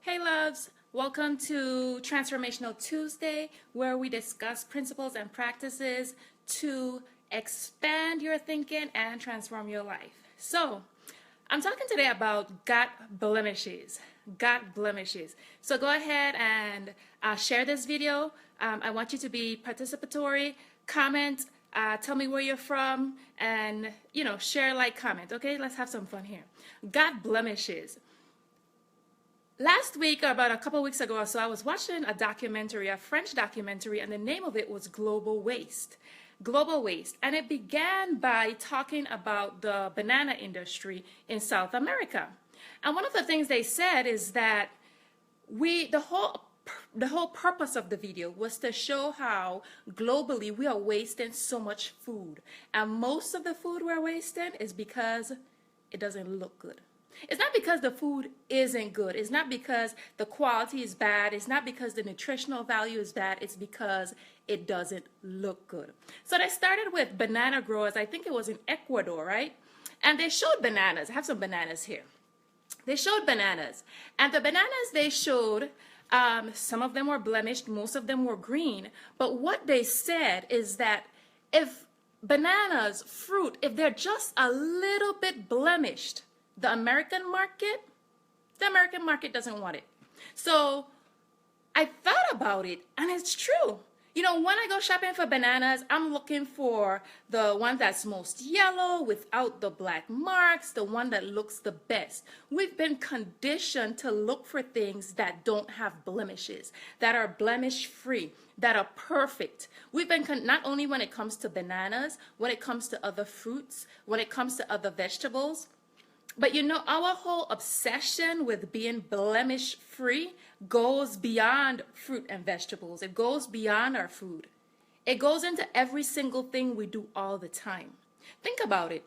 Hey loves, welcome to Transformational Tuesday, where we discuss principles and practices to expand your thinking and transform your life. So, I'm talking today about gut blemishes. Gut blemishes. So go ahead and share this video. I want you to be participatory, comment, tell me where you're from, and share, like, comment. Okay, let's have some fun here. Gut blemishes. Last week, or about a couple weeks ago or so, I was watching a documentary, a French documentary, and the name of it was Global Waste. Global Waste. And it began by talking about the banana industry in South America. And one of the things they said is that the whole purpose of the video was to show how globally we are wasting so much food. And most of the food we're wasting is because it doesn't look good. It's not because the food isn't good. It's not because the quality is bad. It's not because the nutritional value is bad. It's because it doesn't look good. So they started with banana growers. I think it was in Ecuador, right? And they showed bananas. I have some bananas here. They showed bananas. And the bananas they showed, some of them were blemished. Most of them were green. But what they said is that if bananas, fruit, if they're just a little bit blemished, the American market doesn't want it. So I thought about it, and it's true. When I go shopping for bananas, I'm looking for the one that's most yellow without the black marks, the one that looks the best. We've been conditioned to look for things that don't have blemishes, that are blemish free, that are perfect. We've been, not only when it comes to bananas, when it comes to other fruits, when it comes to other vegetables, but our whole obsession with being blemish free goes beyond fruit and vegetables. It goes beyond our food. It goes into every single thing we do all the time. Think about it.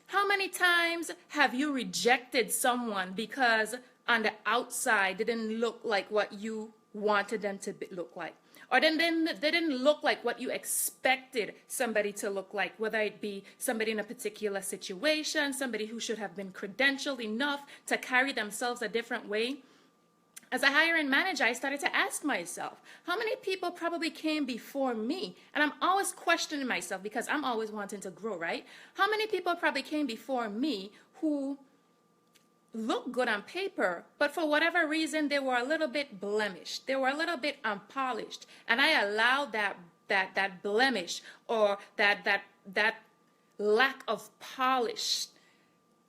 How many times have you rejected someone because on the outside they didn't look like what you wanted them to look like? Or then they didn't look like what you expected somebody to look like, whether it be somebody in a particular situation, somebody who should have been credentialed enough to carry themselves a different way. As a hiring manager, I started to ask myself, how many people probably came before me? And I'm always questioning myself because I'm always wanting to grow, right? How many people probably came before me who look good on paper, but for whatever reason, they were a little bit blemished. They were a little bit unpolished. And I allowed that blemish or that lack of polish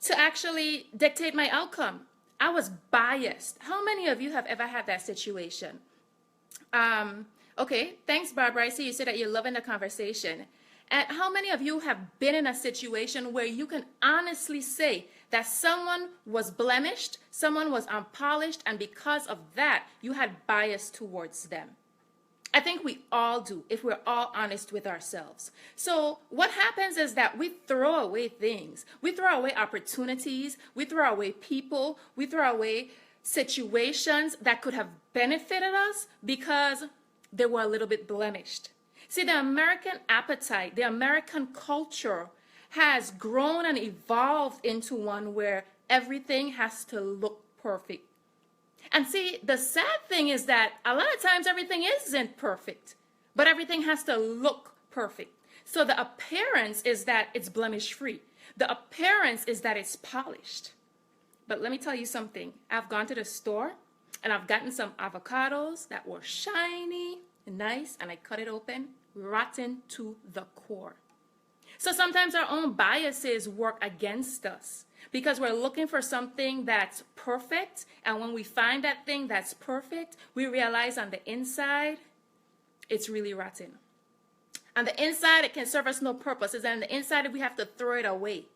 to actually dictate my outcome. I was biased. How many of you have ever had that situation? Okay, thanks, Barbara. I see you said that you're loving the conversation. And how many of you have been in a situation where you can honestly say that someone was blemished, someone was unpolished, and because of that, you had bias towards them? I think we all do, if we're all honest with ourselves. So what happens is that we throw away things. We throw away opportunities. We throw away people. We throw away situations that could have benefited us because they were a little bit blemished. See, the American appetite, the American culture has grown and evolved into one where everything has to look perfect. And see, the sad thing is that a lot of times everything isn't perfect, but everything has to look perfect. So the appearance is that it's blemish free. The appearance is that it's polished. But let me tell you something. I've gone to the store and I've gotten some avocados that were shiny, nice, and I cut it open, rotten to the core. So sometimes our own biases work against us because we're looking for something that's perfect, and when we find that thing that's perfect, we realize on the inside, it's really rotten. On the inside, it can serve us no purpose. And on the inside, we have to throw it away.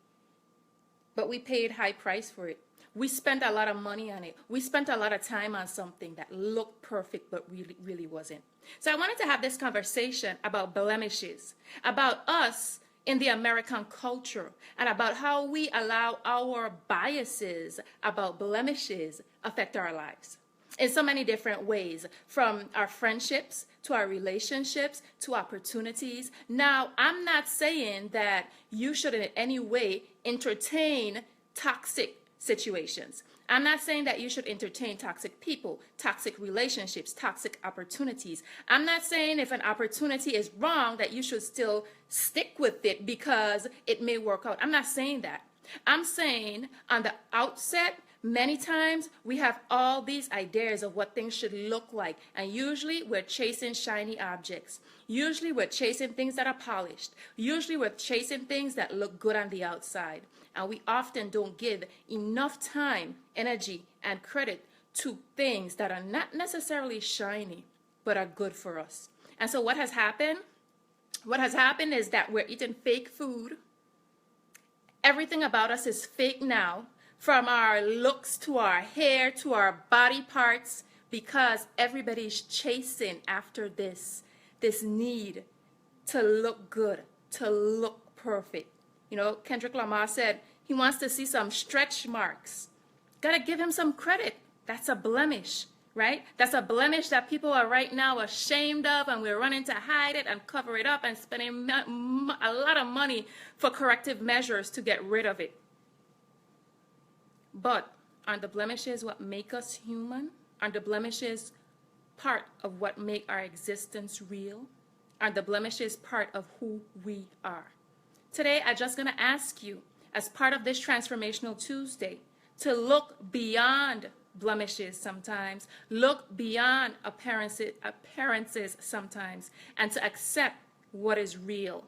But we paid high price for it. We spent a lot of money on it. We spent a lot of time on something that looked perfect but really wasn't. So I wanted to have this conversation about blemishes, about us in the American culture, and about how we allow our biases about blemishes affect our lives in so many different ways, from our friendships to our relationships to opportunities. Now, I'm not saying that you should in any way entertain toxic situations. I'm not saying that you should entertain toxic people, toxic relationships, toxic opportunities. I'm not saying if an opportunity is wrong that you should still stick with it because it may work out. I'm not saying that. I'm saying on the outset, many times we have all these ideas of what things should look like, and usually we're chasing shiny objects. Usually we're chasing things that are polished. Usually we're chasing things that look good on the outside, and we often don't give enough time, energy, and credit to things that are not necessarily shiny but are good for us. And so what has happened? What has happened is that we're eating fake food. Everything about us is fake now, from our looks to our hair to our body parts, because everybody's chasing after this need to look good, to look perfect. You know, Kendrick Lamar said he wants to see some stretch marks. Gotta give him some credit. That's a blemish, right? That's a blemish that people are right now ashamed of, and we're running to hide it and cover it up and spending a lot of money for corrective measures to get rid of it. But aren't the blemishes what make us human? Aren't the blemishes part of what make our existence real? Aren't the blemishes part of who we are? Today, I'm just going to ask you, as part of this Transformational Tuesday, to look beyond blemishes sometimes, look beyond appearances sometimes, and to accept what is real.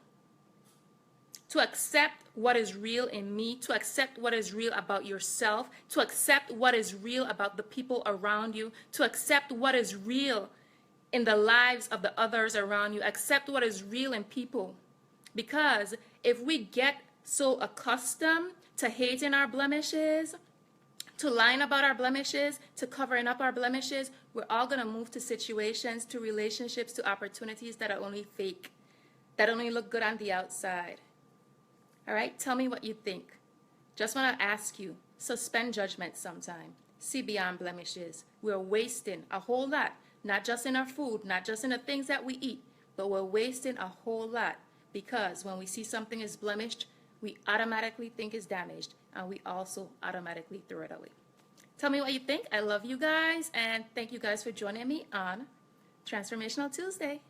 To accept what is real in me, to accept what is real about yourself, to accept what is real about the people around you, to accept what is real in the lives of the others around you, accept what is real in people. Because if we get so accustomed to hating our blemishes, to lying about our blemishes, to covering up our blemishes, we're all going to move to situations, to relationships, to opportunities that are only fake, that only look good on the outside. All right, tell me what you think. Just want to ask you, suspend judgment sometime. See beyond blemishes. We're wasting a whole lot, not just in our food, not just in the things that we eat, but we're wasting a whole lot because when we see something is blemished, we automatically think it's damaged, and we also automatically throw it away. Tell me what you think. I love you guys, and thank you guys for joining me on Transformational Tuesday.